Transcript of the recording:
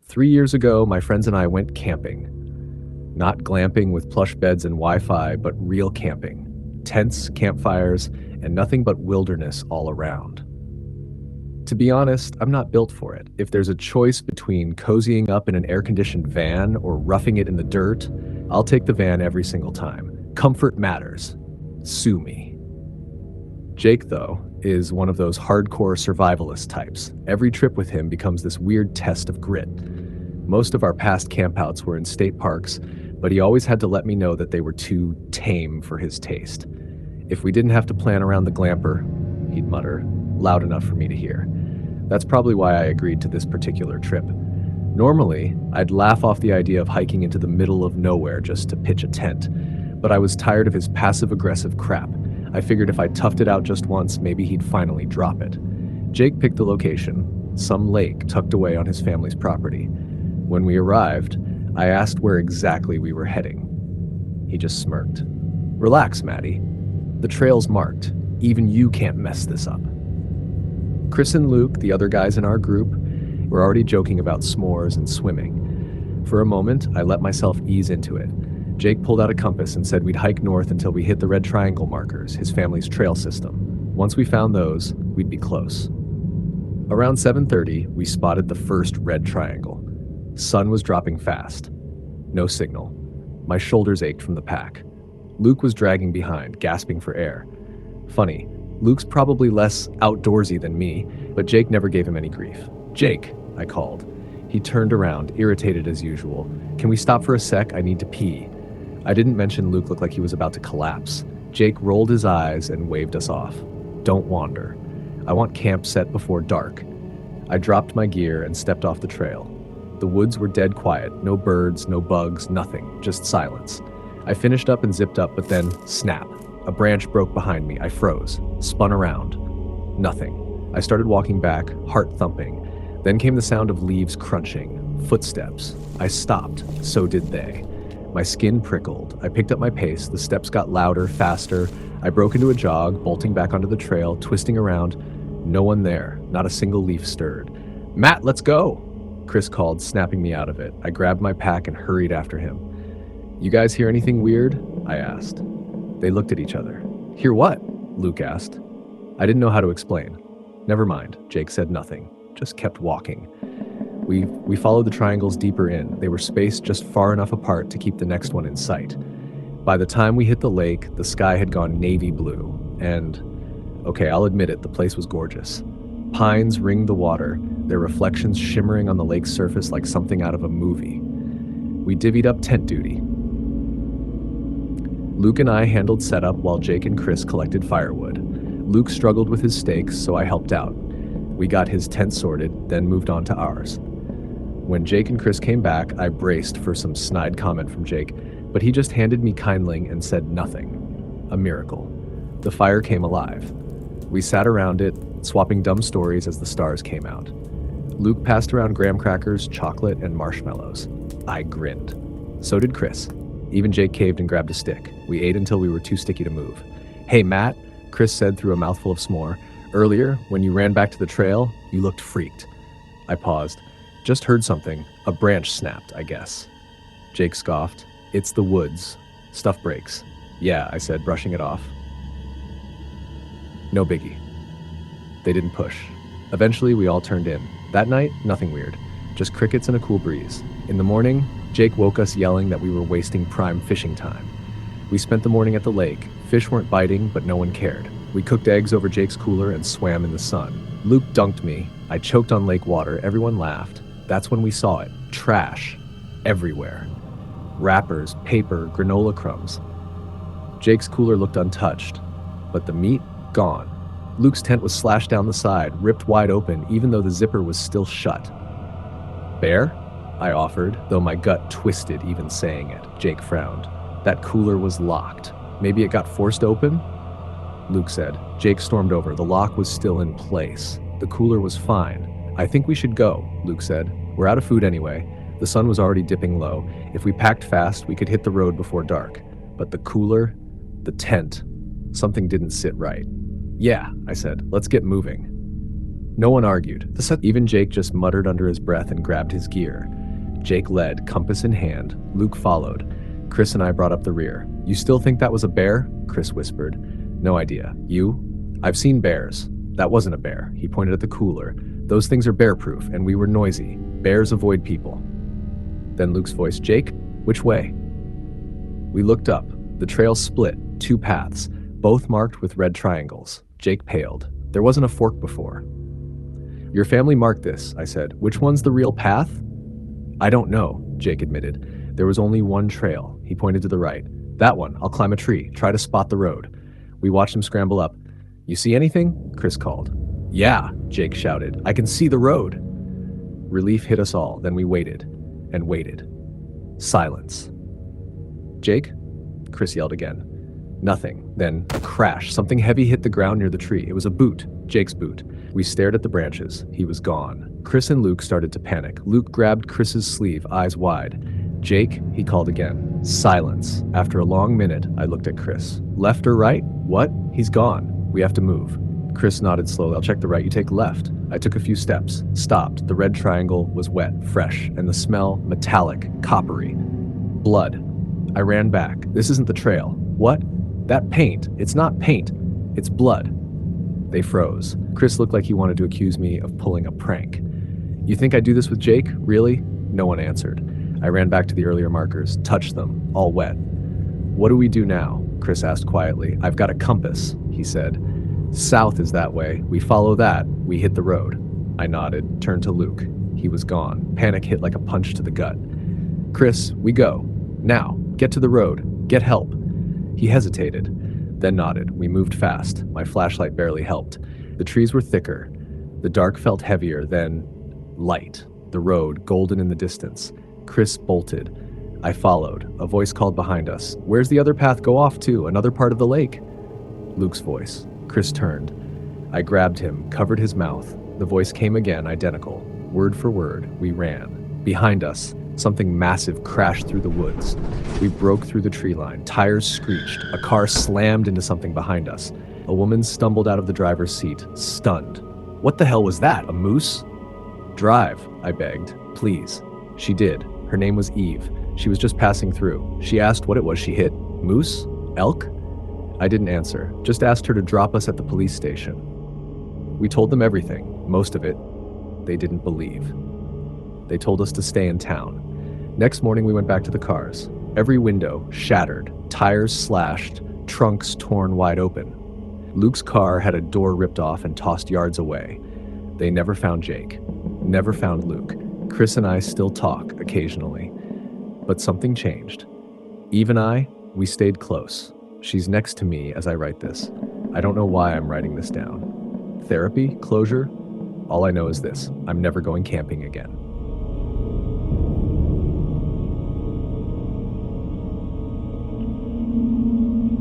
3 years ago, my friends and I went camping. Not glamping with plush beds and Wi Fi, but real camping. Tents, campfires, and nothing but wilderness all around. To be honest, I'm not built for it. If there's a choice between cozying up in an air conditioned van or roughing it in the dirt, I'll take the van every single time. Comfort matters. Sue me. Jake, though, is one of those hardcore survivalist types. Every trip with him becomes this weird test of grit. Most of our past campouts were in state parks, but he always had to let me know that they were too tame for his taste. If we didn't have to plan around the glamper, he'd mutter, loud enough for me to hear. That's probably why I agreed to this particular trip. Normally, I'd laugh off the idea of hiking into the middle of nowhere just to pitch a tent, but I was tired of his passive-aggressive crap. I figured if I toughed it out just once, maybe he'd finally drop it. Jake picked the location, some lake tucked away on his family's property. When we arrived, I asked where exactly we were heading. He just smirked. Relax, Maddie. The trail's marked. Even you can't mess this up. Chris and Luke, the other guys in our group, were already joking about s'mores and swimming. For a moment, I let myself ease into it. Jake pulled out a compass and said we'd hike north until we hit the red triangle markers, his family's trail system. Once we found those, we'd be close. Around 7:30, we spotted the first red triangle. Sun was dropping fast. No signal. My shoulders ached from the pack. Luke was dragging behind, gasping for air. Funny, Luke's probably less outdoorsy than me, but Jake never gave him any grief. Jake, I called. He turned around, irritated as usual. Can we stop for a sec? I need to pee. I didn't mention Luke looked like he was about to collapse. Jake rolled his eyes and waved us off. Don't wander. I want camp set before dark. I dropped my gear and stepped off the trail. The woods were dead quiet, no birds, no bugs, nothing, just silence. I finished up and zipped up, but then, snap. A branch broke behind me. I froze, spun around. Nothing. I started walking back, heart thumping. Then came the sound of leaves crunching, footsteps. I stopped, so did they. My skin prickled. I picked up my pace. The steps got louder, faster. I broke into a jog, bolting back onto the trail, twisting around. No one there. Not a single leaf stirred. Matt, let's go! Chris called, snapping me out of it. I grabbed my pack and hurried after him. You guys hear anything weird? I asked. They looked at each other. Hear what? Luke asked. I didn't know how to explain. Never mind, Jake said nothing. Just kept walking. We followed the triangles deeper in. They were spaced just far enough apart to keep the next one in sight. By the time we hit the lake, the sky had gone navy blue, and, okay, I'll admit it, the place was gorgeous. Pines ringed the water, their reflections shimmering on the lake's surface like something out of a movie. We divvied up tent duty. Luke and I handled setup while Jake and Chris collected firewood. Luke struggled with his stakes, so I helped out. We got his tent sorted, then moved on to ours. When Jake and Chris came back, I braced for some snide comment from Jake, but he just handed me kindling and said nothing. A miracle. The fire came alive. We sat around it, swapping dumb stories as the stars came out. Luke passed around graham crackers, chocolate, and marshmallows. I grinned. So did Chris. Even Jake caved and grabbed a stick. We ate until we were too sticky to move. Hey, Matt, Chris said through a mouthful of s'more. Earlier, when you ran back to the trail, you looked freaked. I paused. Just heard something. A branch snapped, I guess. Jake scoffed. It's the woods. Stuff breaks. Yeah, I said, brushing it off. No biggie. They didn't push. Eventually, we all turned in. That night, nothing weird. Just crickets and a cool breeze. In the morning, Jake woke us yelling that we were wasting prime fishing time. We spent the morning at the lake. Fish weren't biting, but no one cared. We cooked eggs over Jake's cooler and swam in the sun. Luke dunked me. I choked on lake water. Everyone laughed. That's when we saw it. Trash. Everywhere. Wrappers, paper, granola crumbs. Jake's cooler looked untouched, but the meat, gone. Luke's tent was slashed down the side, ripped wide open, even though the zipper was still shut. Bear? I offered, though my gut twisted even saying it. Jake frowned. That cooler was locked. Maybe it got forced open? Luke said. Jake stormed over. The lock was still in place. The cooler was fine. I think we should go, Luke said. We're out of food anyway. The sun was already dipping low. If we packed fast, we could hit the road before dark. But the cooler, the tent, something didn't sit right. Yeah, I said. Let's get moving. No one argued. Even Jake just muttered under his breath and grabbed his gear. Jake led, compass in hand. Luke followed. Chris and I brought up the rear. You still think that was a bear? Chris whispered. No idea. You? I've seen bears. That wasn't a bear. He pointed at the cooler. Those things are bear-proof, and we were noisy. Bears avoid people. Then Luke's voice, Jake, which way? We looked up. The trail split, 2 paths, both marked with red triangles. Jake paled. There wasn't a fork before. Your family marked this, I said. Which one's the real path? I don't know, Jake admitted. There was only one trail. He pointed to the right. That one. I'll climb a tree. Try to spot the road. We watched him scramble up. You see anything? Chris called. Yeah, Jake shouted. I can see the road. Relief hit us all. Then we waited and waited. Silence. Jake? Chris yelled again. Nothing. Then a crash. Something heavy hit the ground near the tree. It was a boot. Jake's boot. We stared at the branches. He was gone. Chris and Luke started to panic. Luke grabbed Chris's sleeve, eyes wide. Jake, he called again. Silence. After a long minute, I looked at Chris. Left or right? What? He's gone. We have to move. Chris nodded slowly. I'll check the right. You take left. I took a few steps. Stopped. The red triangle was wet, fresh, and the smell metallic, coppery. Blood. I ran back. This isn't the trail. What? That paint. It's not paint. It's blood. They froze. Chris looked like he wanted to accuse me of pulling a prank. You think I'd do this with Jake? Really? No one answered. I ran back to the earlier markers, touched them, all wet. What do we do now? Chris asked quietly. I've got a compass, he said. South is that way. We follow that. We hit the road. I nodded, turned to Luke. He was gone. Panic hit like a punch to the gut. Chris, we go. Now, get to the road. Get help. He hesitated, then nodded. We moved fast. My flashlight barely helped. The trees were thicker. The dark felt heavier, then light. The road, golden in the distance. Chris bolted. I followed. A voice called behind us. Where's the other path go off to? Another part of the lake? Luke's voice. Chris turned. I grabbed him, covered his mouth. The voice came again, identical. Word for word, we ran. Behind us, something massive crashed through the woods. We broke through the tree line. Tires screeched. A car slammed into something behind us. A woman stumbled out of the driver's seat, stunned. What the hell was that? A moose? Drive, I begged. Please. She did. Her name was Eve. She was just passing through. She asked what it was she hit. Moose? Elk? I didn't answer. Just asked her to drop us at the police station. We told them everything. Most of it. They didn't believe. They told us to stay in town. Next morning, we went back to the cars. Every window shattered, tires slashed, trunks torn wide open. Luke's car had a door ripped off and tossed yards away. They never found Jake. Never found Luke. Chris and I still talk occasionally. But something changed. Eve and I, we stayed close. She's next to me as I write this. I don't know why I'm writing this down. Therapy? Closure? All I know is this. I'm never going camping again.